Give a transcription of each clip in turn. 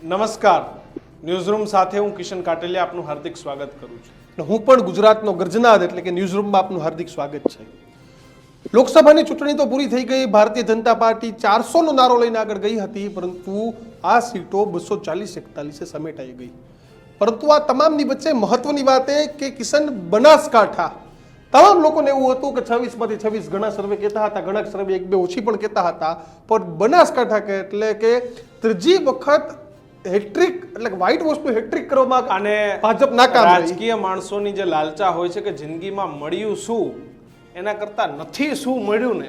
નમસ્કાર, ન્યૂઝરૂમ સાથે હું કિશન કાટેલિયા આપનું હાર્દિક સ્વાગત કરું છું. હું પણ ગુજરાતનો ગર્જનાદ એટલે કે ન્યૂઝરૂમમાં આપનું હાર્દિક સ્વાગત છે. લોકસભાની ચૂંટણી તો પૂરી થઈ ગઈ. ભારતીય જનતા પાર્ટી 400નો નારો લઈને આગળ ગઈ હતી, પરંતુ આ સીટો 240-41 સમેટાઈ ગઈ. પરંતુ આ તમામની વચ્ચે મહત્વની વાત એ કે કિશન બનાસકાંઠા તમામ લોકોને એવું હતું કે 26માંથી 26 ઘણા સર્વે કહેતા હતા, ઘણા સર્વે એક બે ઓછી પણ કહેતા હતા, પણ બનાસકાંઠા કે એટલે કે ત્રીજી વખત હેટ્રિક એટલે વ્હાઇટ વોશનું હેટ્રિક કરવામાં અને ભાજપ નાકામ રહી. રાજકીય માણસોની જે લાલચા હોય છે કે જિંદગીમાં મળ્યું શું એના કરતા નથી શું મળ્યું ને,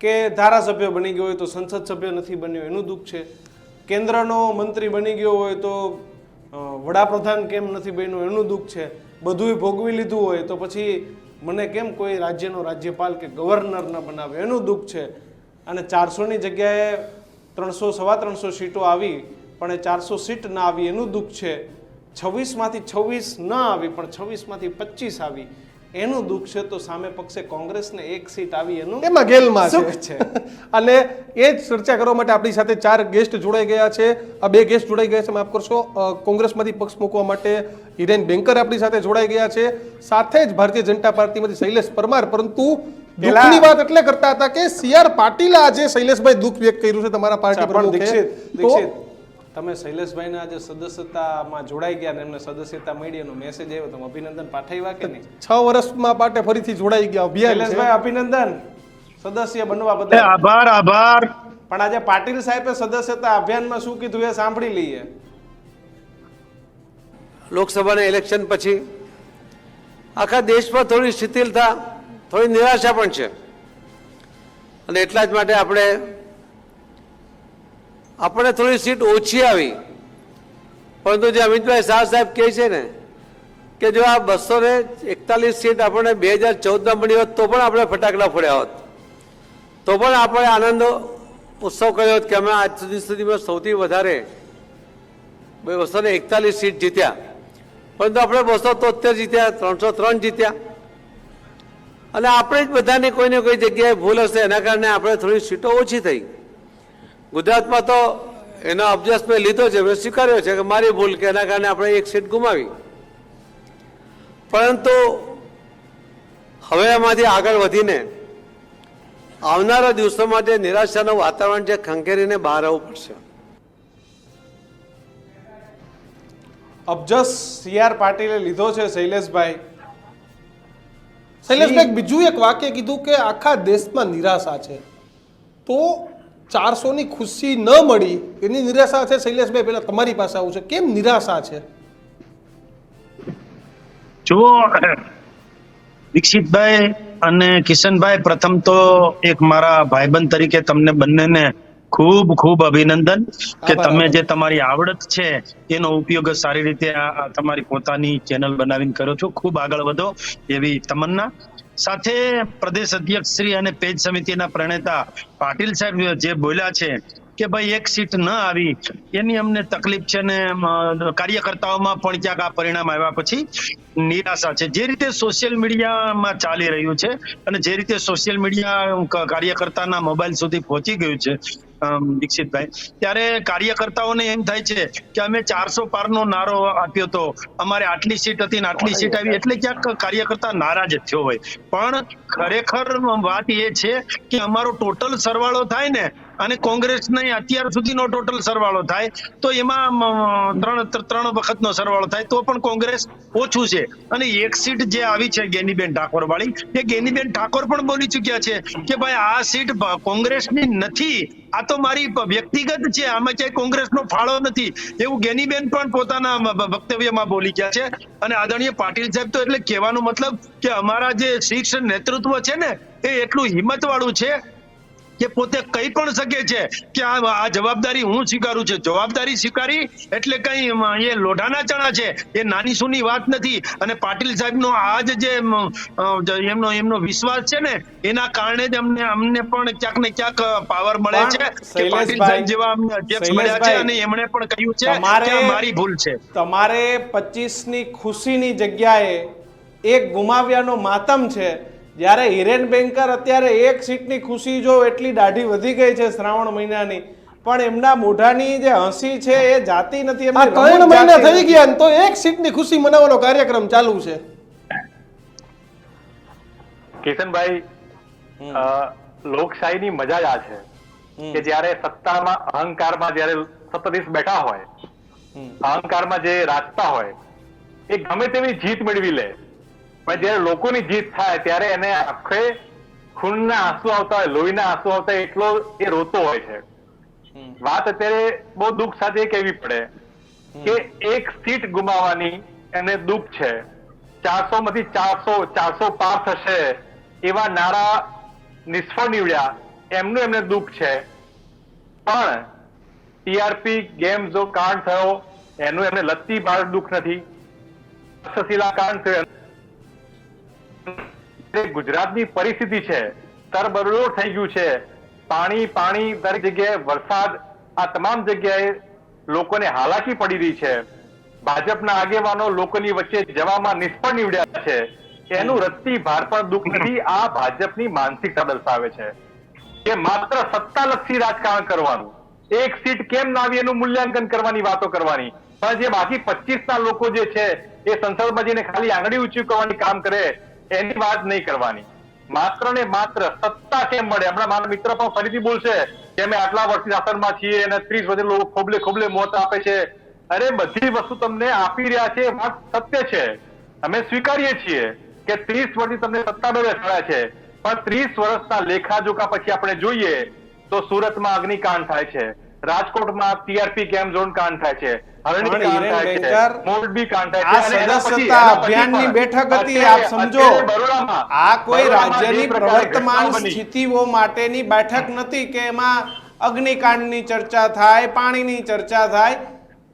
કે ધારાસભ્ય બની ગયો હોય તો સંસદ સભ્ય નથી બન્યો એનું દુઃખ છે, કેન્દ્રનો મંત્રી બની ગયો હોય તો વડાપ્રધાન કેમ નથી બન્યો એનું દુઃખ છે, બધુંય ભોગવી લીધું હોય તો પછી મને કેમ કોઈ રાજ્યનો રાજ્યપાલ કે ગવર્નર ન બનાવે એનું દુઃખ છે. અને 400ની જગ્યાએ 300-325 સીટો આવી પણ એ 400 સીટ ના આવી એનું દુઃખ છે. 26માંથી 26 ન આવી પણ 26માંથી 25 આવી એનું દુઃખ છે. તો સામે પક્ષે કોંગ્રેસને એક સીટ આવી એનું એમાં ગેલમાં સુખ છે. અને એ જ ચર્ચા કરવા માટે આપણી સાથે 4 ગેસ્ટ જોડાઈ ગયા છે. આ 2 ગેસ્ટ જોડાઈ ગયા છે, માફ કરશો. કોંગ્રેસમાંથી પક્ષ મૂકવા માટે હિરેન બેંકર આપણી સાથે જોડાઈ ગયા છે, સાથે જ ભારતીય જનતા પાર્ટીમાંથી શૈલેષ પરમાર. પરંતુ દુઃખની વાત એટલે કરતા હતા કે CR પાટીલે આજે શૈલેષભાઈ દુઃખ વ્યક્ત કર્યું છે તમારા પાર્ટી પ્રમુખે. દીક્ષિત, તમે શૈલેષભાઈના આજે સદસ્યતામાં જોડાઈ ગયા ને એમને સદસ્યતા મળી એનો મેસેજ આવ્યો, તમે અભિનંદન પાઠવ્યા કે નહીં? 6 વર્ષમાં પાટે ફરીથી જોડાઈ ગયા અભિયાન છે. શૈલેષભાઈ અભિનંદન સદસ્ય બનવા બદલ. આભાર. પણ આજે પાટીલ સાહેબે સદસ્યતા અભિયાનમાં શું કીધું એ સાંભળી લઈએ. લોકસભાના ઇલેક્શન પછી આખા દેશમાં થોડી શિથિલતા, થોડી નિરાશા પણ છે. અને એટલા જ માટે આપણે થોડી સીટ ઓછી આવી, પરંતુ જે અમિતભાઈ શાહ સાહેબ કહે છે ને કે જો આ 241 સીટ આપણે 2014માં મળી હોત તો પણ આપણે ફટાકડા ફોડ્યા હોત, તો પણ આપણે આનંદ ઉત્સવ કર્યો હોત કે અમે આજ સુધીમાં સૌથી વધારે 241 સીટ જીત્યા. પરંતુ આપણે 273 જીત્યા, 303 જીત્યા. અને આપણે જ બધાને કોઈને કોઈ જગ્યાએ ભૂલ હશે એના કારણે આપણે થોડી સીટો ઓછી થઈ. ગુજરાતમાં તો એનો અભ્યાસ મેં લીધો છે, મેં સ્વીકાર્યો છે કે મારી ભૂલ કે એના કારણે આપણે એક સીટ ગુમાવી. પરંતુ હવે એમાંથી આગળ વધીને આવનારા દિવસો માટે નિરાશાનું વાતાવરણ છે, ખંખેરીને બહાર આવવું પડશે. અબજસ CR પાટીલે લીધો છે શૈલેષભાઈ. શૈલેષભાઈ બીજું એક વાક્ય કીધું કે આખા દેશમાં નિરાશા છે, તો 400ની ખુશી ન મળી એની નિરાશા છે. શૈલેષભાઈ પહેલા તમારી પાસે આવું છે, કેમ નિરાશા છે? જુઓ દીક્ષિતભાઈ અને કિશનભાઈ, પ્રથમ તો એક મારા ભાઈબંધ તરીકે તમને બંનેને ખૂબ ખૂબ અભિનંદન કે તમે જે તમારી આવડત છે એનો ઉપયોગ સારી રીતે તમારી પોતાની ચેનલ બનાવીને કરો છો. ખૂબ આગળ વધો એવી તમન્ના. સાથે પ્રદેશ અધ્યક્ષ શ્રી અને પેજ સમિતિના પ્રણેતા પાટીલ સાહેબ જે બોલ્યા છે કે ભાઈ એક સીટ ન આવી એની અમને તકલીફ છે ને કાર્યકર્તાઓમાં પણ ક્યાંક આ પરિણામ આવ્યા પછી નિરાશા છે. જે રીતે સોશિયલ મીડિયામાં ચાલી રહ્યું છે અને જે રીતે સોશિયલ મીડિયા કાર્યકર્તાના મોબાઈલ સુધી પહોંચી ગયું છે દીક્ષિતભાઈ, ત્યારે કાર્યકર્તાઓને એમ થાય છે કે અમે 400 પારનો નારો આપ્યો તો, અમારે આટલી સીટ હતી ને આટલી સીટ આવી, એટલે ક્યાંક કાર્યકર્તા નારાજ થયો હોય. પણ ખરેખર વાત એ છે કે અમારો ટોટલ સરવાળો થાય ને અને કોંગ્રેસને અત્યાર સુધીનો ટોટલ સરવાળો થાય તો એમાં ત્રણ વખતનો સરવાળો થાય તો પણ કોંગ્રેસ ઓછું છે. અને એક સીટ જે આવી છે ગેનીબેન ઠાકોર વાળી, એ ગેનીબેન ઠાકોર પણ બોલી ચુક્યા છે કે ભાઈ આ સીટ કોંગ્રેસની નથી, આ તો મારી વ્યક્તિગત છે, આમાં ક્યાંય કોંગ્રેસનો ફાળો નથી, એવું ગેનીબેન પણ પોતાના વક્તવ્યમાં બોલી ગયા છે. અને આદરણીય પાટીલ સાહેબ તો એટલે કહેવાનો મતલબ કે અમારા જે શીર્ષ નેતૃત્વ છે ને એ એટલું હિંમત વાળું છે કે પોતે કહી પણ શકે છે કે આ જવાબદારી હું સ્વીકારું છું. જવાબદારી સ્વીકારી એટલે કઈ એ લોઢાના ચણા છે, એ નાની સૂની વાત નથી. અને પાટીલ સાહેબનો આજ જે એમનો વિશ્વાસ છે ને એના કારણે જ અમને પણ ક્યાંક ને ક્યાંક પાવર મળે છે કે પાટીલ સાહેબ જેવા અમને અધ્યક્ષ મળ્યા છે અને એમણે પણ કહ્યું છે કે આ મારી ભૂલ છે. તમારે 25ની ખુશીની જગ્યાએ એક ગુમાવ્યાનો માતમ છે. જ્યારે હિરેન બેંકર અત્યારે એક સીટની ખુશી જો એટલી દાઢી વધી ગઈ છે શ્રાવણ મહિનાની, પણ એમના મોઢાની જે હસી છે એ જાતી નથી, આ એમની 3 રમૂજ મહિના જાતી થઈ નથી. ગયા ને તો એક સીટની ખુશી મનાવવાનો કાર્યક્રમ ચાલુ છે. કિશનભાઈ, લોકશાહીની મજા જ આ છે કે જ્યારે સત્તામાં અહંકારમાં જ્યારે સત્તાધીશ બેઠા હોય, અહંકારમાં જે રાજતા હોય એ ગમે તેવી જીત મેળવી લે, પણ જ્યારે લોકોની જીત થાય ત્યારે એને આખે ખૂનના આંસુ આવતા હોય, લોહીના આંસુ આવતા હોય એટલો એ રોતો હોય છે. વાત અત્યારે બહુ દુઃખ સાથે કહેવી પડે કે એક સીટ ગુમાવવાની એને દુઃખ છે. 400 માંથી 400 પાર થશે એવા નારા નિષ્ફળ નીવડ્યા એમનું એમને દુઃખ છે. પણ ટીઆરપી ગેમ જો કાંડ થયો એનું એમને લત્તી બાર દુઃખ નથી. તક્ષશિલા કાંડ થયો, ગુજરાતની પરિસ્થિતિ છે, તરબરડો થઈ ગયું છે, પાણી દરેક જગ્યાએ, વરસાદ, આ તમામ જગ્યાએ લોકોને હાલાકી પડી રહી છે. ભાજપના આગેવાનો લોકોની વચ્ચે જવામાં નિષ્ફળ નીવડ્યા છે. એનું રત્તી ભાર પણ દુઃખ નથી. આ ભાજપની માનસિકતા દર્શાવે છે કે માત્ર સત્તાલક્ષી રાજકારણ કરવાનું, એક સીટ કેમ ના આવી એનું મૂલ્યાંકન કરવાની વાતો કરવાની, પણ જે બાકી 25 ના લોકો જે છે એ સંસદમાં જઈને ખાલી આંગળી ઊંચી કરવાની કામ કરે એની વાત નહીં કરવાની. માત્ર ને માત્ર સત્તા કેમ મળે. હમણાં મારા મિત્ર પણ ફરીથી બોલશે કે અમે આટલા વર્ષથી શાસનમાં છીએ અને 30 વર્ષે લોકો ખોબલે મોત આપે છે. અરે બધી વસ્તુ તમને આપી રહ્યા છે, વાત સત્ય છે, અમે સ્વીકારીએ છીએ કે 30 વર્ષથી તમને સત્તા બેસાડ્યા છે, પણ 30 વર્ષના લેખાજોખા પછી આપણે જોઈએ તો સુરતમાં અગ્નિકાંડ થાય છે, રાજકોટમાં ટીઆરપી ગેમ ઝોન કાંડ થાય છે, હરણી પણ કાંડ હિરેન થાય છે, વેંકર, મોરબી કાંડ થાય આ છે, અને એના પછી સદસ્યતા અભિયાનની બેઠક હતી, આપ સમજો. બરોડામાં આ કોઈ બરોડામાં રાજ્યની જે પ્રકારે પ્રવર્તમાન ઘટનાઓ બની, સ્થિતિઓ માટેની બેઠક નથી કે એમાં અગ્નિકાંડની ચર્ચા થાય, પાણીની ચર્ચા થાય.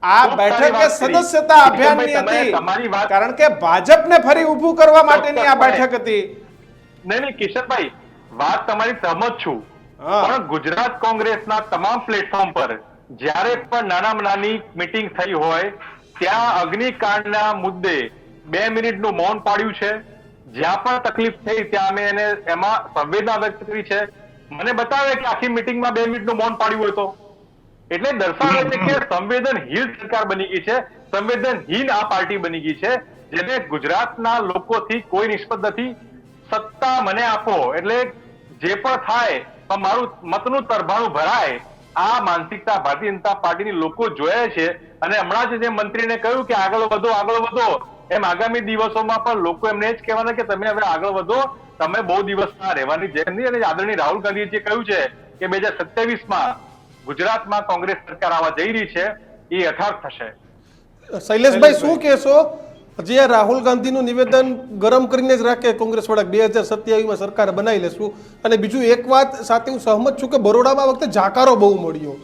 આ ખૂબ સારી બેઠક એ વાત કરી. સદસ્યતા અભિયાનની કિશનભાઈ, હતી, તમારી વાત- કારણ કે ભાજપને ફરી ઊભું કરવા માટેની આ બેઠક હતી. નહીં કિશનભાઈ, વાત તમારી સહમત છું, હા. પણ ગુજરાત કોંગ્રેસના તમામ પ્લેટફોર્મ પર જ્યારે પણ નાનામાં નાની મીટિંગ થઈ હોય ત્યાં અગ્નિકાંડના મુદ્દે 2 મિનિટનું મૌન પાડ્યું છે. જ્યાં પણ તકલીફ થઈ ત્યાં અમે એને એમાં સંવેદના વ્યક્ત કરી છે. મને બતાવે કે આખી મીટિંગમાં 2 મિનિટનું મૌન પાડ્યું હોય તો, એટલે દર્શાવે છે કે સંવેદનહીન સરકાર બની ગઈ છે, સંવેદનહીન આ પાર્ટી બની ગઈ છે, જેને ગુજરાતના લોકોથી કોઈ નિષ્પત નથી. સત્તા મને આપો એટલે જે પણ થાય પણ મારું મતનું તરભાણું ભરાય, આ માનસિકતા ભારતીય જનતા પાર્ટીની લોકો જોયા છે. અને હમણાં જ જે મંત્રીને કહ્યું કે આગળ વધો, એમ આગામી દિવસોમાં પણ લોકો એમને જ કહેવાના કે તમે હવે આગળ વધો, તમે બહુ દિવસના રહેવાની જેમ નહીં. અને આદરણીય રાહુલ ગાંધીએ કહ્યું છે કે 2027માં ગુજરાતમાં કોંગ્રેસ સરકાર આવવા જઈ રહી છે, એ યથાર્થ થશે. શૈલેષભાઈ શું કહેશો? જે આ રાહુલ ગાંધીનું નિવેદન ગરમ કરીને જ રાખે કોંગ્રેસ વાળા 2027માં સરકાર બનાવી લેશું. અને બીજું એક વાત સાથે હું સહમત છું કે બરોડામાં વખતે જાકારો બહુ મળ્યો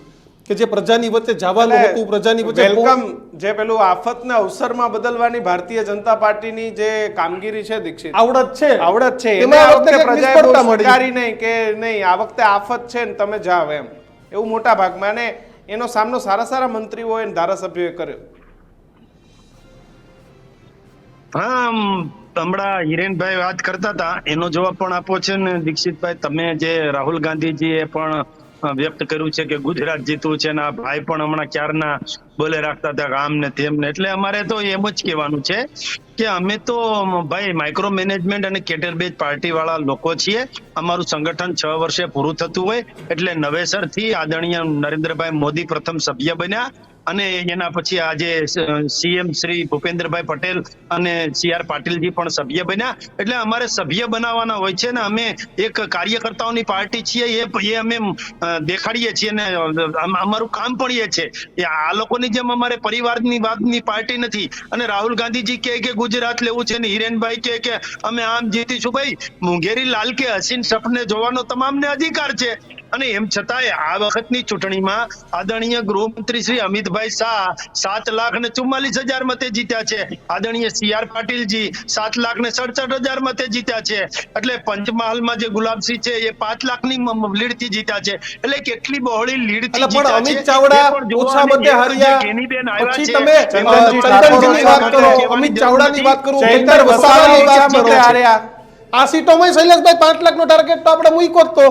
કે જે પ્રજાની વચ્ચે જવાનું હતું, પ્રજાની વચ્ચે વેલકમ, જે પેલું આફતને અવસરમાં બદલવાની ભારતીય જનતા પાર્ટીની જે કામગીરી છે દીક્ષિત, આવડત છે એને એમાં આ આ વખતે વખતે કંઈક પ્રજાએ બહુ નિષ્ફળતા મળી. સ્વીકારી નહીં કે નહીં આ વખતે આફત છે ને તમે જાઓ એમ, એવું મોટા ભાગમાં. અને એનો સામનો સારા મંત્રીઓ અને ધારાસભ્યોએ કર્યો. હા, હમણાં હિરેનભાઈ વાત કરતા હતા એનો જવાબ પણ આપો છે ને દીક્ષિતભાઈ. તમે જે રાહુલ ગાંધીજીએ પણ વ્યક્ત કર્યું છે કે ગુજરાત જીતવું છે ને આ ભાઈ પણ હમણાં ક્યારના બોલે રાખતા હતા આમ ને તેમ ને, એટલે અમારે તો એમ જ કહેવાનું છે કે અમે તો ભાઈ માઇક્રો મેનેજમેન્ટ અને કેટર બેઝ પાર્ટી વાળા લોકો છીએ. અમારું સંગઠન 6 વર્ષે પૂરું થતું હોય એટલે નવેસરથી આદરણીય નરેન્દ્રભાઈ મોદી પ્રથમ સભ્ય બન્યા અને એના પછી આજે સીએમ શ્રી ભૂપેન્દ્રભાઈ પટેલ અને CR પાટીલજી પણ સભ્ય બન્યા. એટલે અમારે સભ્ય બનાવવાના હોય છે ને અમે એક કાર્યકર્તાઓની પાર્ટી છીએ એ અમે દેખાડીએ છીએ ને અમારું કામ પણ એ છે. આ લોકોની જેમ અમારે પરિવારની વાતની પાર્ટી નથી. અને રાહુલ ગાંધીજી કે ગુજરાત લેવું છે ને હિરેનભાઈ કે અમે આમ જીતીશું. ભાઈ મુંગેરી લાલ કે હસીન સપને જોવાનો તમામને અધિકાર છે. અને એમ છતાંય આ વખતની ચૂંટણીમાં આદરણીય ગૃહમંત્રી શ્રી અમિતભાઈ શાહ 7,44,000 મતે જીત્યા છે. આદરણીય CR પાટીલજી 7,67,000 મતે જીત્યા છે. એટલે પંચમહાલમાં જે ગુલાબસિંહ છે એ 5 લાખની લીડ થી જીત્યા છે. એટલે કેટલી બહોળી લીડ થી એટલે પણ જીત્યા અમિત છે. ચાવડા એ પણ ઓછા જોવાની મતે એક હાર્યા. જે ગેનીબેન આવ્યા પછી છે, તમે ચંદનજી ચંદનજીની વાત કરો, ઠાકોર અમિત ચાવડાની વાત કરો, ચૈતર કેતર વસાવાની વાત વસાવા કરો. હાર્યા. આ સીટોમાં શૈલેષભાઈ 5 લાખનો ટાર્ગેટ તો આપણે મૂક્યો જ તો.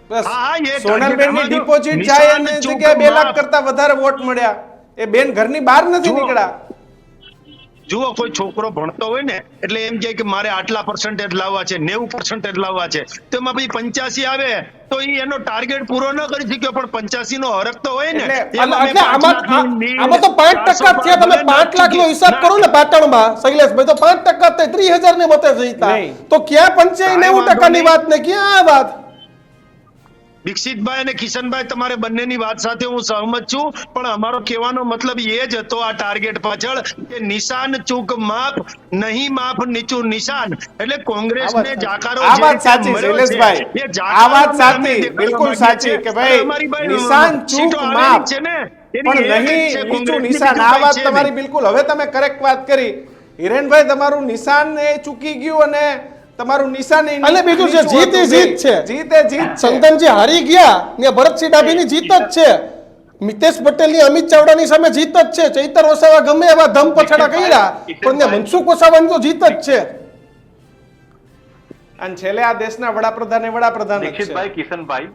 બસ હા, એ સોનલબેનની ટાર્ગેટ ડિપોઝિટ નિશાન જાય અને ચૂક જગ્યાએ 2 લાખ માફ. કરતા વધારે વોટ મળ્યા. એ બેન ઘરની બહાર નથી જુઓ. નીકળ્યા. જુઓ, કોઈ છોકરો ભણતો હોય ને એટલે એમ કહે કે મારે આટલા પર્સન્ટેજ લાવવા છે, 90% લાવવા છે, તો એમાં પછી 85 આવે તો ઈ એનો ટાર્ગેટ પૂરો ન કરી શક્યો, પણ 85 નો હરખ તો હોય ને. એટલે એમાં મેં એટલે 5 લાખની આમાં તો 5% થયા. તમે 5 લાખ નો હિસાબ કરો ને પાટણમાં શૈલેષભાઈ, તો 5% થાય 30,000 ને મતે જીતા. નહીં. તો ક્યાં 85-90% ની વાત ને ક્યાં આ વાત? દીક્ષિતભાઈ અને કિશનભાઈ, તમારે બંનેની વાત સાથે હું સહમત છું, પણ અમારો કહેવાનો મતલબ એ જ હતો આ ટાર્ગેટ પાછળ કે નિશાન ચૂક માફ, નહીં માફ નીચું નિશાન. એટલે કોંગ્રેસને જાકારો આ જે વાત રીતે સાચી મળ્યો શૈલેષભાઈ, છે, એ આ જાકારો વાત અમે સાચી, દેખાડવા બિલકુલ માંગીએ સાચી છીએ. કે અને ભાઈ અમારી ભાઈ નિશાન સીટો ચૂક આવેલી માફ, છે ને, એની પણ એક જ નહીં છે નીચું કોંગ્રેસની, નિશાન. બીજું આ કાંઈ વાત છે તમારી નહીં. બિલકુલ, હવે તમે કરેક્ટ વાત કરી. હિરેનભાઈ, તમારું નિશાન એ ચૂકી ગયું અને તમારું નિશાન એ અને બીજું છે, નીચું જીત એ હતું. જીત છે. જીત એ જીત છે. સંતનજી હારી ગયા ને ભરતસિંહ ડાભીની જીત જ છે. મિતેશ પટેલની અમિત ચાવડાની સામે જીત જ છે. ચૈતર વસાવા ગમે એવા ધમ પછાડા કર્યા, પણ ત્યાં મનસુખ વસાવાની તો જીત જ છે. અને છેલ્લે આ દેશના વડાપ્રધાન જ છે. દીક્ષિતભાઈ, કિશનભાઈ,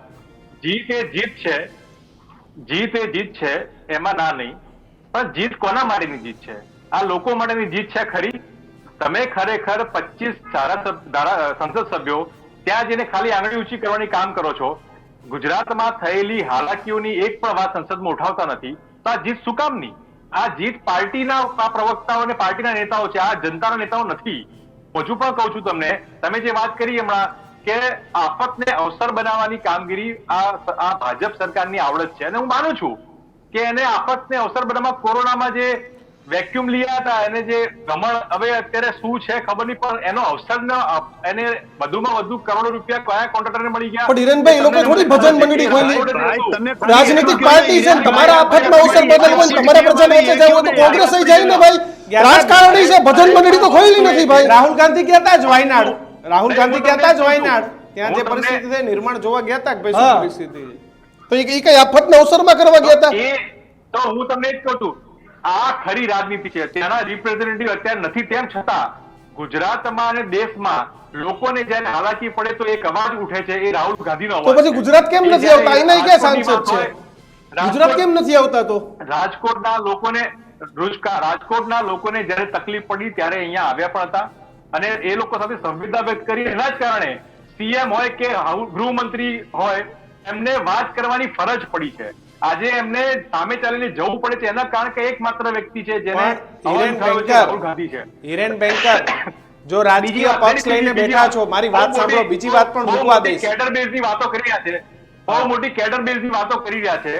જીત એ જીત છે, જીત એ જીત છે, એમાં ના નહીં, પણ જીત કોના માટેની જીત છે? આ લોકો માટેની જીત છે ખરી? તમે ખરેખર 25 સંસદ સભ્યો ત્યાં જઈને ખાલી આંગળી ઊંચી કરવાની કામ કરો છો. ગુજરાતમાં થયેલી હાલાકીઓની એક પણ વાત સંસદમાં ઉઠાવતા નથી. તો આ જીત શું કામની? આ જીત પાર્ટીના આ પ્રવક્તાઓ અને પાર્ટીના નેતાઓ છે, આ જનતાના નેતાઓ નથી. હજુ પણ કહું છું તમને, તમે જે વાત કરી હમણાં કે આફતને અવસર બનાવવાની કામગીરી આ ભાજપ સરકારની આવડત છે, અને હું માનું છું કે એને આફતને અવસર બનાવવા કોરોનામાં જે વેક્યુમ લીયા હતા, એને જે ગમણ હવે અત્યારે શું છે ખબર નહીં, પણ એનો અવસર એને વધુમાં વધુ કરોડો રૂપિયા કયા કોન્ટ્રાક્ટરને મળી ગયા? પણ હિરેનભાઈ, એ લોકો થોડી ભજન મંડળી ખોલી. ભાઈ, તમે રાજનીતિક પાર્ટી છે ને, તમારા આફતમાં અવસર બદલવો હોય ને તમારા પ્રજાને વચ્ચે જવું હોય તો કોંગ્રેસ જાય ને ભાઈ. રાજકારણી છે, ભજન મંડળી તો ખોલી નથી ભાઈ. રાહુલ ગાંધી ગયા હતા જ વાયનાડ. રાહુલ ગાંધી ગયા હતા જ વાયનાડ. ત્યાં જે પરિસ્થિતિ થઈ, નિર્માણ જોવા ગયા હતા કે ભાઈ શું પરિસ્થિતિ છે. તો એ કઈ આફતના અવસરમાં કરવા ગયા હતા? એ તો હું તમને જ કહું છું, આ ખરી રાજનીતિ છે. ત્યાંના રિપ્રેઝેન્ટેટિવ અત્યારે નથી, તેમ છતાં ગુજરાતમાં અને દેશમાં લોકોને જ્યારે હાલાકી પડે તો એક અવાજ ઉઠે છે, એ રાહુલ ગાંધીનો તો અવાજ પછી છે. ગુજરાત કેમ એ નથી જ્યારે આવતા? એના ક્યાં સાંસદ છે? રાજકોટ- ગુજરાત કેમ નથી આવતા? તો રાજકોટના લોકોને રાજકોટના લોકોને જ્યારે તકલીફ પડી ત્યારે અહીંયા આવ્યા પણ હતા, અને એ લોકો સાથે સંવેદના વ્યક્ત કરી. એના જ કારણે સીએમ હોય કે ગૃહમંત્રી હોય, એમને વાત કરવાની ફરજ પડી છે. આજે એમને સામે ચાલીને જવું પડે છે, એના કારણ કે એકમાત્ર વ્યક્તિ છે જેને પણ અવાજ હિરેન ઉઠાવ્યો છે, બેંકર, રાહુલ ગાંધી છે. હિરેન બેંકર, જો રાજકીય પક્ષ લઈને બેઠા છો, મારી વાત સાંભળો, બીજી વાત પણ બહુ મૂકવા મોટી દઈશ. કેડર બેઝની વાતો કરી રહ્યા છે, બહુ મોટી કેડર બેઝની વાતો કરી રહ્યા છે.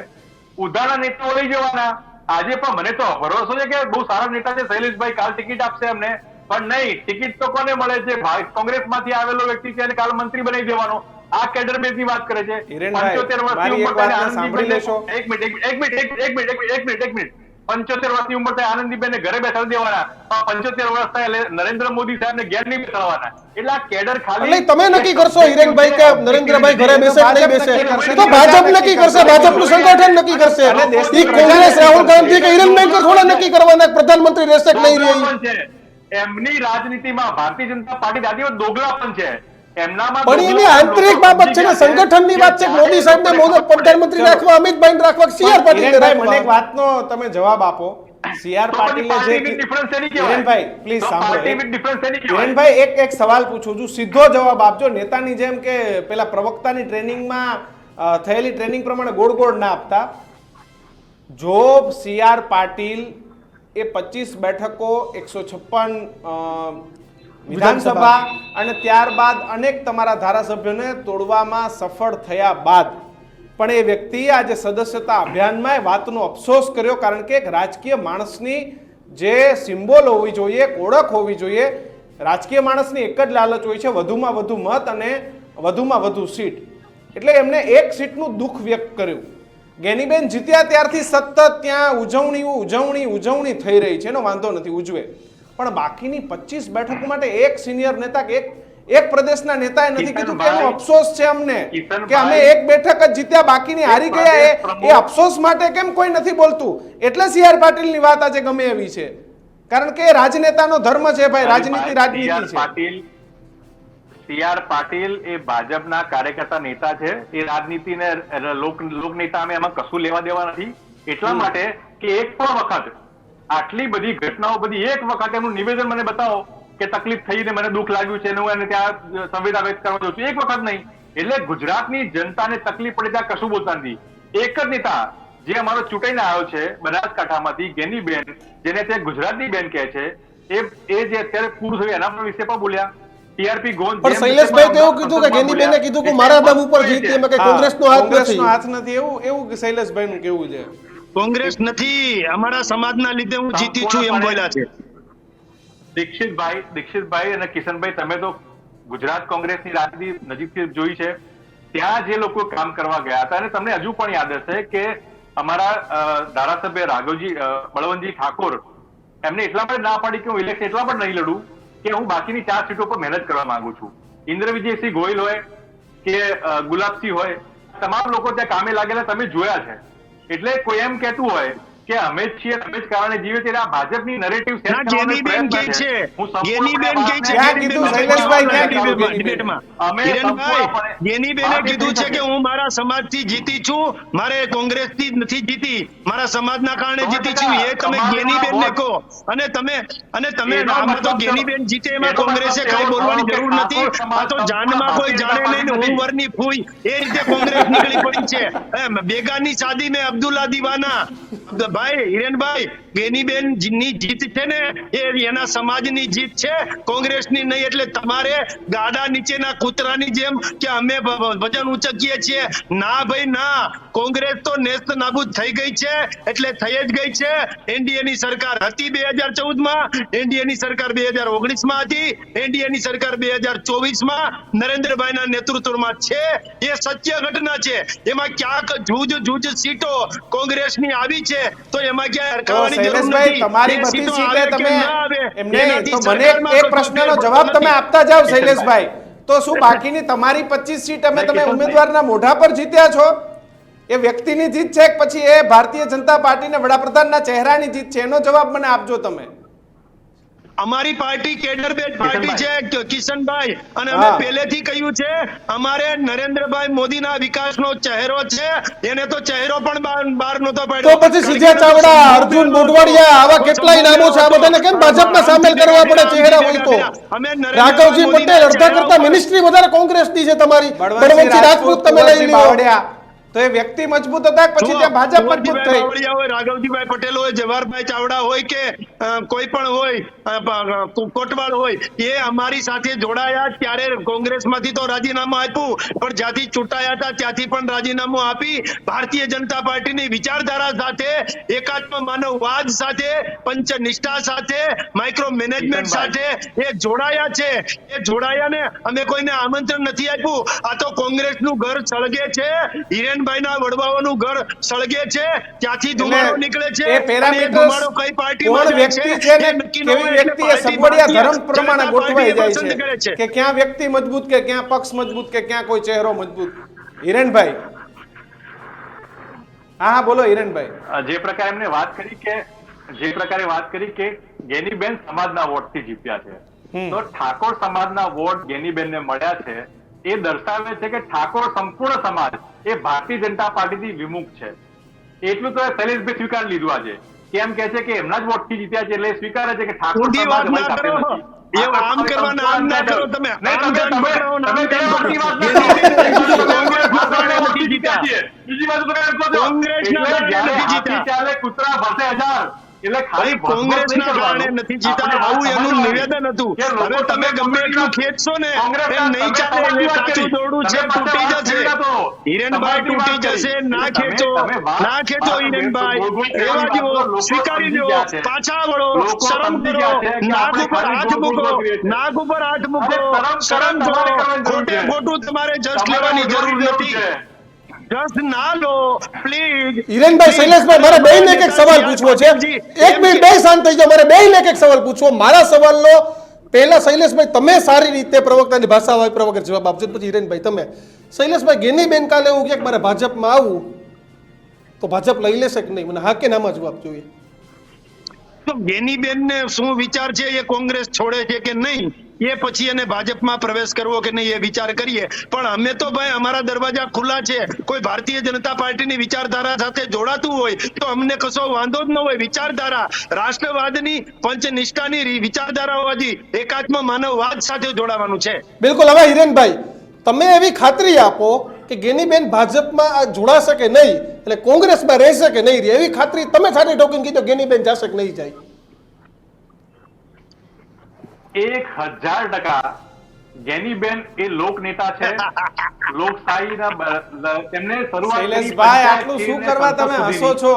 ઉધારના નેતાઓ લઈ જવાના. આજે પણ મને તો ભરોસો છે કે બહુ સારા નેતા છે શૈલેષભાઈ, કાલ ટિકિટ આપશે એમને, પણ નહીં, ટિકિટ તો કોને મળે છે? કોંગ્રેસમાંથી આવેલો વ્યક્તિ છે અને કાલ મંત્રી બનાવી દેવાનો. આ કેડર બેઝની વાત કરે છે. હિરેનભાઈ, 75 મારી એક વર્ષની વાતને સાંભળી લેશો? એક મિનિટ 75 વર્ષની ઉંમર થાય આનંદીબેન ઘરે બેસાડી દેવાના, 75 વર્ષ થાય એટલે નરેન્દ્ર મોદી સાહેબ ને ઘેર નહીં બેસાડવાના. એટલે આ કેડર ખાલી એટલે તમે નક્કી કરશો હિરેનભાઈ કે નરેન્દ્રભાઈ ઘરે બેસે કે નહીં બેસે? તો ભાજપ નક્કી કરશે, ભાજપનું સંગઠન નક્કી કરશે. ઈ કોંગ્રેસ, રાહુલ ગાંધી કે હિરેન બેંકર થોડા નક્કી કરવાના પ્રધાનમંત્રી રહેશે કે નહીં રહે? દોગલાપણ છે એમની રાજનીતિમાં. ભારતીય જનતા પાર્ટી દાદીઓ દોગલાપણ છે એમનામાં. પણ એની આંતરિક બાબત છે ને, સંગઠનની વાત છે. મોદી સાહેબને મોદી પ્રધાનમંત્રી રાખવા, અમિતભાઈ રાખવા, સીઆર પાટીલને હિરેનભાઈ, મને એક રાખવા. વાતનો તમે જવાબ આપો. સીઆર પાટીલે જે હિરેનભાઈ પ્લીઝ સાંભળો. હિરેનભાઈ, એક સવાલ પૂછું છું, સીધો જવાબ આપજો. નેતાની જેમ કે પેલા પ્રવક્તાની ટ્રેનિંગમાં થયેલી ટ્રેનિંગ પ્રમાણે ગોળ ગોળ ના આપતા. જો સીઆર પાટીલ એ 25 બેઠકો, 156 વિધાનસભા અને ત્યારબાદ અનેક તમારા ધારાસભ્યોને તોડવામાં સફળ થયા બાદ પણ એ વ્યક્તિ આજે સદસ્યતા અભિયાનમાં એ વાતનો અફસોસ કર્યો, કારણ કે એક રાજકીય માણસની જે સિમ્બોલ હોવી જોઈએ, એક ઓળખ હોવી જોઈએ, રાજકીય માણસની એક જ લાલચ હોય છે, વધુમાં વધુ મત અને વધુમાં વધુ સીટ. એટલે એમને એક સીટનું દુઃખ વ્યક્ત કર્યું. ગેનીબેન જીત્યા ત્યારથી સતત ત્યાં ઉજવણી થઈ રહી છે, એનો વાંધો નથી, ઉજવે, પણ બાકીની 25 બેઠકો માટે એક સિનિયર નેતા કે એક પ્રદેશના નેતાએ નથી કીધું કે એનો અફસોસ છે અમને કે અમે એક બેઠક જ જીત્યા, બાકીની હારી ગયા. એ અફસોસ માટે કેમ કોઈ નથી બોલતું? એટલે સીઆર પાટીલની વાત આજે ગમે એવી છે, કારણ કે રાજનેતાનો ધર્મ છે ભાઈ, રાજનીતિ છે. સી.આર. પાટીલ એ ભાજપના કાર્યકર્તા નેતા છે. એ રાજનીતિને લોકનેતા અમે એમાં કશું લેવા દેવા નથી. એટલા માટે કે એક પણ વખત આટલી બધી ઘટનાઓ બધી એક વખત એમનું નિવેદન મને બતાવો કે તકલીફ થઈ ને મને દુઃખ લાગ્યું છે હું એને ત્યાં સંવેદના વ્યક્ત કરવા દઉં છું. એક વખત નહીં. એટલે ગુજરાતની જનતાને તકલીફ પડે ત્યાં કશું બોલતા નથી. એક જ નેતા જે અમારો ચૂંટાઈને આવ્યો છે બનાસકાંઠામાંથી, ગેનીબેન, જેને તે ગુજરાતની બેન કહે છે, એ જે અત્યારે પૂરું થયું એના વિશે પણ બોલ્યા. ટીઆરપી ગોંદ પણ શૈલેષભાઈ તો એવું કીધું કે ગેનીબેને કીધું કે મારા દમ ઉપર જીતી, એમાં કે કોંગ્રેસનો હાથ નથી. કોંગ્રેસનો હાથ નથી એવું શૈલેષભાઈ નું કેવું છે. કોંગ્રેસ નથી, અમારા સમાજના લીધે હું જીતી છું એમ બોલ્યા છે. દીક્ષિતભાઈ અને કિશનભાઈ, તમે તો ગુજરાત કોંગ્રેસની રાજનીતિ નજીકથી જોઈ છે. ત્યાં જે લોકો કામ કરવા ગયા હતા અને તમને હજુ પણ યાદ હશે કે અમારા ધારાસભ્ય રાઘવજી બળવંતજી ઠાકોર એમને એટલા માટે ના પાડી કે હું ઇલેક્શન એટલા પણ નહીં લડું કે હું બાકીની 4 સીટો પર મહેનત કરવા માંગુ છું. ઇન્દ્ર વિજયસિંહ ગોયલ હોય કે ગુલાબસિંહ હોય, તમામ લોકો ત્યાં કામે લાગેલા તમે જોયા છે. એટલે કોઈ એમ કહેતું હોય કે અમે જ છીએ, અમે જ કારણે જીવે છે, આ ભાજપની નરેટિવ સેટ કરવાનો ગેનીબેન કે પ્રયત્ન છે, હું સંપૂર્ણપણે ગેનીબેન કે છે, ક્યાં કીધું શૈલેષભાઈ, ક્યાં કીધું ડિબેટમાં? હિરેનભાઈ, ગેનીબેને કીધું છે કે હું મારા સમાજથી જીતી છું, મારે કોંગ્રેસથી નથી જીતી, મારા સમાજના કારણે જીતી છું. એ તમે ગેનીબેનને કહો. અને તમે આમાં તો ગેનીબેન જીતે એમાં કોંગ્રેસે કઈ બોલવાની જરૂર નથી. આ તો જાનમાં કોઈ જાણે નહીં ને હું વરની ફૂઈ એ રીતે કોંગ્રેસ નીકળી પડી છે. બેગાની શાદી મેં અબ્દુલ્લા દીવાના. ભાઈ હિરેનભાઈ, ગેનીબેન ની જીત છે ને એ એના સમાજની જીત છે, કોંગ્રેસની નહીં. એટલે તમારે ગાડા નીચેના કૂતરાની જેમ કે અમે વજન ઉચકીએ છીએ, ના ભાઈ ના. કોંગ્રેસ તો નેસ્ત નાબૂદ થઈ ગઈ છે, એટલે થઈ જ ગઈ છે. એનડીએની સરકાર હતી 2014માં, એનડીએની સરકાર 2019માં હતી, એનડીએની સરકાર 2024માં નરેન્દ્રભાઈના નેતૃત્વમાં છે. એ સત્ય ઘટના છે. એમાં ક્યાંક જૂજ સીટો કોંગ્રેસની આવી છે તો એમાં ક્યાં હરખાવાની જરૂર શૈલેષભાઈ, નથી. તમારી એ બધી સીટો સીટે આવે કે તમે ના આવે, એમને એનાથી તો મને સરકારમાં એક કોઈ પ્રશ્નનો ફેર જવાબ પડતો તમે નથી. આપતા જાવ શૈલેષભાઈ. તો શું બાકીની તમારી 25 સીટ તમે કિશનભાઈ. ઉમેદવારના મોઢા પર જીત્યા છો? એ વ્યક્તિની જીત છે કે પછી એ ભારતીય જનતા પાર્ટીના વડાપ્રધાનના ચહેરાની જીત છે? એનો જવાબ મને આપજો તમે. અમારી પાર્ટી કેડર બેઝ પાર્ટી છે કિશનભાઈ, અને અમે હા. પહેલેથી કહ્યું છે અમારે નરેન્દ્રભાઈ મોદીના વિકાસનો ચહેરો છે. એને તો ચહેરો પણ બહાર નહોતો તો પાડ્યો. પછી સીધા ચાવડા, અર્જુન મોઢવાડિયા, આવા કેટલાય નામો છે, આ બધાને કેમ ભાજપમાં સામેલ કરવા પડે ચહેરા હોય તો? રાઘવજી પટેલ અડધા કરતા મિનિસ્ટ્રી વધારે કોંગ્રેસની છે તમારી. બળવંતસિંહ રાજપૂત તમે લઈ લ્યો. બાવળિયા, તો એ વ્યક્તિ મજબૂત હતા કે પછી ત્યાં ભાજપ મજબૂત થઈ? રાઘવજીભાઈ પટેલ હોય, જવાહરભાઈ ચાવડા હોય કે કોઈ પણ હોય, કોટવાલ હોય, એ અમારી સાથે જોડાયા ત્યારે કોંગ્રેસમાંથી તો રાજીનામું આપ્યું, પણ જ્યાંથી ચૂંટાયા હતા ત્યાંથી પણ રાજીનામું આપી ભારતીય જનતા પાર્ટીની વિચારધારા સાથે, એકાત્મ માનવવાદ સાથે, પંચનિષ્ઠા સાથે, માઇક્રો મેનેજમેન્ટ સાથે એ જોડાયા છે. એ જોડાયા ને અમે કોઈને આમંત્રણ નથી આપ્યું. આ તો કોંગ્રેસનું ઘર સળગે છે, હિરેનભાઈના વડવાઓનું ઘર સળગે છે, ત્યાંથી ધુમાડો નીકળે છે. એ પેરામીટર્સ કોણ વ્યક્તિ છે ને કેવી વ્યક્તિ એ સગવડિયા ધર્મ પ્રમાણે ગોઠવાઈ જાય છે કે ક્યાં વ્યક્તિ મજબૂત કે ક્યાં પક્ષ મજબૂત કે ક્યાં કોઈ ચહેરો મજબૂત. હિરેનભાઈ, હા બોલો હિરેનભાઈ. જે પ્રકારે એમને વાત કરી કે ગેનીબેન સમાજના વોટથી જીત્યા છે, તો ઠાકોર સમાજના વોટ ગેનીબેનને મળ્યા છે. એ દર્શાવે છે કે ઠાકોર સંપૂર્ણ સમાજ એ ભારતીય જનતા પાર્ટીથી વિમુખ છે. એટલું તો શૈલેષભાઈ સ્વીકાર લીધું આજે. કેમ કે છે કે એમના જ વોટથી જીત્યા છે, એટલે સ્વીકારે છે કે ઠાકોર સમાજ અમારી સાથે નથી. એવું આમ કરવાના આમ ના કરો તમે. નહીં, આમ તમે- કામ પકડાવો ને આમ તમે કામ બે પકડાવો. વાતની વાત ના કરો. કોંગ્રેસના કારણે નથી જીત્યા. બીજી બાજુ તમે એમ કહો છો. કોંગ્રેસના એટલે કારણે જ્યારે નથી હાથી જીત્યા. ચાલે કૂતરા ભસે 1000. એટલે ખાલી ભાઈ, કોંગ્રેસના કારણે નથી જીતા, આવું એનું નિવેદન હતું. હવે તમે ગમે એટલું ખેંચશો ને એમ નહીં ચાલે. એ કાચું દોરડું છે, તૂટી જશે. હિરેનભાઈ તૂટી જશે. ના ખેંચો, ના ખેંચો હિરેનભાઈ. એવા જેવો સ્વીકારી લો, પાછા વળો, શરમ કરો, નાક ઉપર હાથ મૂકો, નાક ઉપર હાથ મૂકો, શરમ કરો. ખોટે ખોટું તમારે જસ્ટ લેવાની જરૂર નથી. જસ્ટ ના લો પ્લીઝ. હિરેનભાઈ, શૈલેષભાઈ, મારે બેયને એક સવાલ પૂછવો છે. એક મિનિટ, બે શાંત થઈ જાઓ. મારે બેયને એક સવાલ પૂછવો. મારા સવાલનો પહેલા શૈલેષભાઈ તમે સારી રીતે પ્રવક્તાની ભાષા વાપર્યા વગર જવાબ આપજો, પછી હિરેનભાઈ તમે. શૈલેષભાઈ, ગેનીબેન કાલે એવું કે મારે ભાજપમાં આવવું, તો ભાજપ લઈ લેશે કે નહીં? મને હા કે નામાં જવાબ જોઈએ. તો ગેનીબેન ને શું વિચાર છે એ કોંગ્રેસ છોડે છે કે નહીં એ પછી એને ભાજપમાં પ્રવેશ કરવો કે નહીં એ વિચાર કરીએ. પણ અમે તો ભાઈ અમારા દરવાજા ખુલ્લા છે. કોઈ ભારતીય જનતા પાર્ટીની વિચારધારા સાથે જોડાતું હોય તો અમને કશો વાંધો જ ન હોય. વિચારધારા રાષ્ટ્રવાદની પંચનિષ્ઠાની વિચારધારા હોવાથી એકાત્મ માનવવાદ સાથે જોડાવાનું છે. બિલકુલ. હવે હિરેનભાઈ, તમે એવી ખાતરી આપો કે ગેનીબેન ભાજપમાં આ જોડાશે કે નહીં, એટલે કોંગ્રેસમાં રહેશે કે નહીં રહે, એવી ખાતરી તમે સાથે ઠોકીને કીધો ગેનીબેન જશે કે નહીં જાય? 1000% ગેનીબેન એ લોક નેતા છે. લોકશાહીના તેમને શરૂઆત કરી શૈલેષભાઈ, આટલું શું કરવા તમે હસો છો?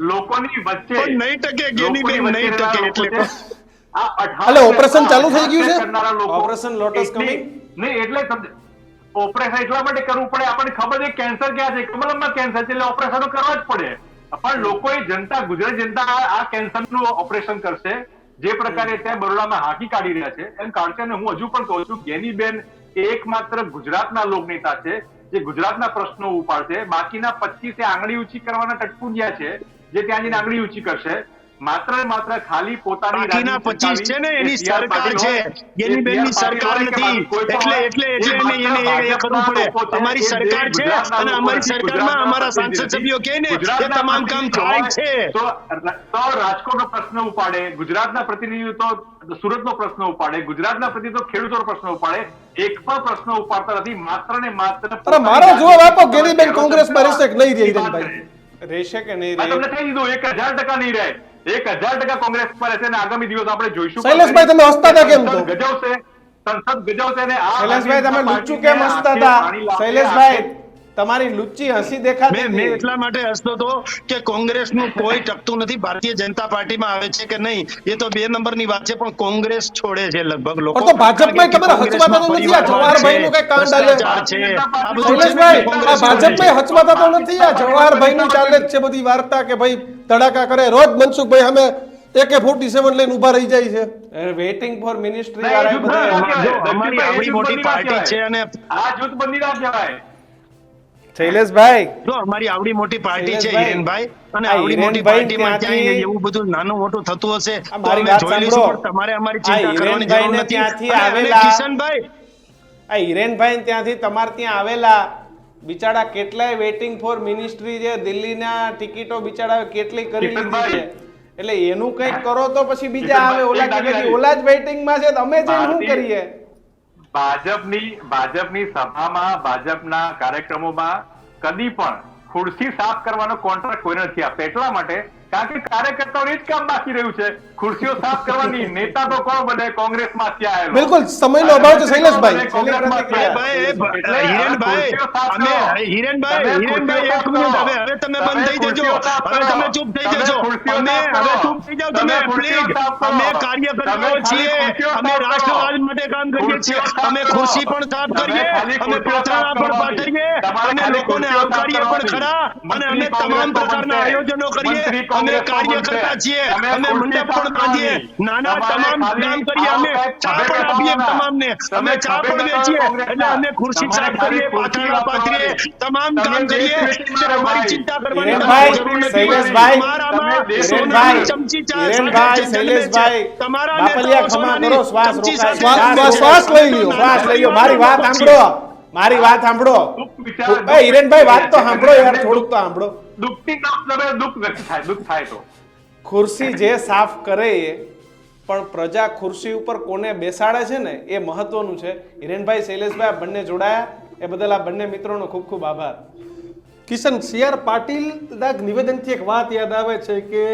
લોકોની વચ્ચે પણ નહીં ટકે ગેનીબેન, નહીં ટકે એટલે હાલો, ઓપરેશન ચાલુ થઈ ગયું છે? Operation lotus coming? નહીં, એટલે ઓપરેશન એટલા માટે કરવું પડે, આપણને ખબર છે કેન્સર ક્યાં છે, કમલમમાં કેન્સર છે, એટલે ઓપરેશન કરવા જ પડે. પણ લોકોએ જનતા, ગુજરાત જનતા આ કેન્સરનું ઓપરેશન કરશે. જે પ્રકારે ત્યાં બરોડામાં હાંકી કાઢી રહ્યા છે એમ કાઢશે. અને હું હજુ પણ કહું છું, ગેનીબેન એ એકમાત્ર ગુજરાતના લોકનેતા છે જે ગુજરાતના પ્રશ્નો ઉપાડશે. બાકીના 25 આંગળી ઊંચી કરવાના ટટકુંડિયા છે જે ત્યાં જઈને આંગળી ઊંચી કરશે. માત્ર ને માત્ર ખાલી પોતાની બાકીના 25 છે ને એની સરકાર છે, ગેનીબેનની સરકાર નથી. એટલે એને એ કરવું પડે. અમારી સરકાર છે અને અમારી સરકારમાં અમારા સાંસદ સભ્યો કહે ને એ તમામ કામ થાય છે. તો રાજકોટનો પ્રશ્ન ઉપાડે, ગુજરાતના પ્રતિનિધિઓ તો સુરતનો પ્રશ્ન ઉપાડે, ગુજરાતના પ્રતિનિધિઓ ખેડૂતોનો પ્રશ્ન ઉપાડે. એક પણ પ્રશ્ન ઉપાડતા નથી. માત્ર ને માત્ર અરે મારો જવાબ આપો, ગેનીબેન કોંગ્રેસમાં રહેશે કે નહીં રહે હિરેનભાઈ? રહેશે કે નહીં રહે? તમને કહી દીધું 1000% નહીં રહે. 1000% કોંગ્રેસ પર રહેશે અને આગામી દિવસ આપણે જોઈશું. શૈલેષભાઈ, તમે હસતા હતા કેમ તો? સંસદ ગજવશે અને આ શૈલેષભાઈ, તમે લુચ્ચું કેમ હસતા હતા? શૈલેષભાઈ, તમારી લુચ્ચી હસી દેખાતી મેં હતી. એટલા માટે હસતો હતો કે કોંગ્રેસનું કોઈ ટકતું નથી. ભારતીય જનતા પાર્ટીમાં આવે છે કે નહીં એ તો 2 નંબરની વાત છે, પણ કોંગ્રેસ છોડે છે લગભગ લોકો. પણ તો ભાજપમાં તમારે હચવાતા તો નથી. આ જવાહરભાઈનું કઈ કાંડ હાલે? શૈલેષભાઈ, આ ભાજપમાં હચવાતા તો નથી. આ જવાહરભાઈનું ચાલે જ છે બધી વાર્તા કે ભાઈ ધડાકા કરે. રોજ મનસુખભાઈ અમે AK-47 લઈને ઉભા રહી જાય છે. વેઇટિંગ ફોર મિનિસ્ટ્રી વાળા બધા. જો અમારી આવડી મોટી પાર્ટી છે અને આ જૂથબંધી ના કહેવાય. શૈલેષભાઈ, જો અમારી આવડી મોટી પાર્ટી છે શૈલેષભાઈ, હિરેનભાઈ, અને આ આવડી મોટી હિરેનભાઈ પાર્ટીમાં ત્યાંથી- ક્યાંય એવું બધું નાનું મોટું થતું હશે આ તો મારી અમે વાત જોઈ લઈશું. સાંભળો. પણ તમારે અમારી આ ચિંતા કરવાની જરૂર હિરેનભાઈને નથી. ત્યાંથી અને અમે આવેલા- કિશનભાઈ, આ હિરેનભાઈ ત્યાંથી તમારે ત્યાં આવેલા બિચારા કેટલાય વેઇટિંગ ફોર મિનિસ્ટ્રી છે, દિલ્હીના ટિકિટો બિચારા કેટલી કરી લીધી છે. એટલે એનું કંઈક કરો તો પછી બીજા આવે. ઓલા કે પછી ઓલા જ વેઇટિંગમાં છે તો અમે જઈને શું કરીએ? ભાજપની સભામાં, ભાજપના કાર્યક્રમોમાં કદી પણ ખુરશી સાફ કરવાનો કોન્ટ્રાક્ટ કોઈને નથી આપતો. એટલા માટે કારણ કે કાર્યકર્તાઓને જ કામ બાકી રહ્યું છે ખુરશીઓ સાફ કરવાની. નેતા તો કોણ બને? કોંગ્રેસમાંથી આવેલો. બિલકુલ, સમયનો અભાવ છે શૈલેષભાઈ. કોંગ્રેસમાંથી હિરેનભાઈ, હિરેનભાઈ, એક મિનિટ. હવે તમે બંધ થઈ જજો. હવે તમે ચૂપ થઈ જજો. હવે ચૂપ થઈ જાઓ તમે પ્લીઝ. અમે કાર્યકર્તાઓ છીએ, અમે રાષ્ટ્રવાદ માટે કામ કરીએ છીએ. અમે ખુરશી પણ સાફ કરીએ, અમે પાથરણા પણ પાથરીએ, અમે લોકોને આવકારીએ પણ ખરા, અને અમે તમામ પ્રકારના આયોજનો કરીએ. અમે કાર્યકર્તા છીએ, અમે મંડપ પણ બાંધીએ, નાના તમામ કામ કરીએ. અમે ચા પણ આપીએ તમામને, અમે ચા પણ વેચીએ. એટલે અમે ખુરશી સાફ કરીએ, પાથરણા પાથરીએ, તમામ કામ કરીએ. એટલે અમારી ચિંતા કરવાની હિરેનભાઈ, જરૂર નથી. શૈલેષભાઈ, તમારામાં હિરેનભાઈ, સોનાની ચમચી ચા હિરેનભાઈ, સાથે શૈલેષભાઈ, તમારા બાપલિયા નેતાઓ ખમા સોનાની કરો, શ્વાસ ચમચી રોકાય. સાથે શ્વાસ લઈ લ્યો. શ્વાસ લઈ લો. મારી વાત સાંભળો, મારી વાત સાંભળો. એ હિરેનભાઈ, વાત તો સાંભળો યાર, થોડુંક તો સાંભળો. દુઃખ થાય તો ખુરશી જે સાફ કરે એ, પણ પ્રજા ખુરશી ઉપર કોને બેસાડે છે ને એ મહત્વનું છે. હિરેનભાઈ, શૈલેષભાઈ, આ બંને જોડાયા એ બદલ આ બંને મિત્રોનો ખૂબ ખૂબ આભાર. કિશન, CR પાટીલના નિવેદનથી એક વાત યાદ આવે છે કે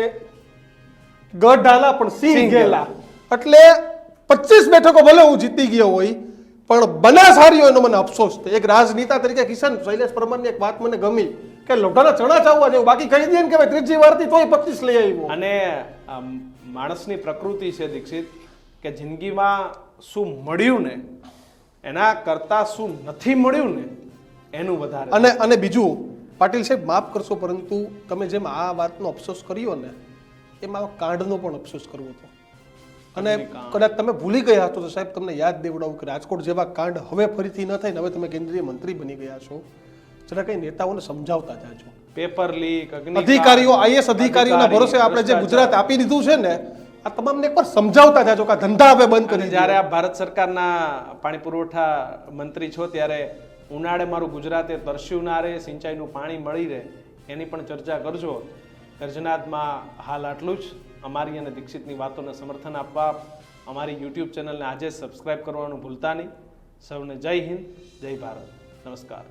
ગઢ ઢાલા પણ સિંહ ગેલા. એટલે 25 બેઠકો ભલે હું જીતી ગયો હોય પણ બનાસ હાર્યો એનો મને અફસોસ છે. એક રાજનેતા તરીકે કિશન, શૈલેષ પરમારની એક વાત મને ગમી કે લોઢાના ચણા ચાવવા જેવું. બાકી કહી દે ને કે ભાઈ ત્રીજી વારથી તોય 25 લઈ આવ્યો. અને માણસની પ્રકૃતિ છે દીક્ષિત કે જિંદગીમાં શું મળ્યું ને એના કરતા શું નથી મળ્યું ને એનું વધારે. અને બીજું, પાટીલ સાહેબ માફ કરશો, પરંતુ તમે જેમ આ વાતનો અફસોસ કર્યો ને એમાં કાંડનો પણ અફસોસ કરવો હતો. અને કદાચ તમે ભૂલી ગયા છો તો સાહેબ તમને યાદ દેવડાવું કે રાજકોટ જેવા કાંડ હવે ફરીથી ન થાય ને હવે તમે કેન્દ્રીય મંત્રી બની ગયા છો, જરા કઈ નેતાઓને સમજાવતા જાજો. પેપર લીક, અધિકારીઓ, IAS અધિકારીઓના ભરોસે આપણે જે ગુજરાત આપી દીધું છે ને, આ તમામને એકવાર સમજાવતા જાજો કે આ ધંધા હવે બંધ અને કરી જ્યારે આપ ભારત સરકારના પાણી પુરવઠા મંત્રી છો ત્યારે ઉનાળે મારું ગુજરાતે તરસ્યું ના રહે, સિંચાઈનું પાણી મળી રહે એની પણ ચર્ચા કરજો. કરજનાદમાં હાલ આટલું જ. અમારી અને દીક્ષિતની વાતોને સમર્થન આપવા અમારી યુટ્યુબ ચેનલને આજે સબસ્ક્રાઇબ કરવાનું ભૂલતા નહીં. સૌને જય હિન્દ, જય ભારત, નમસ્કાર.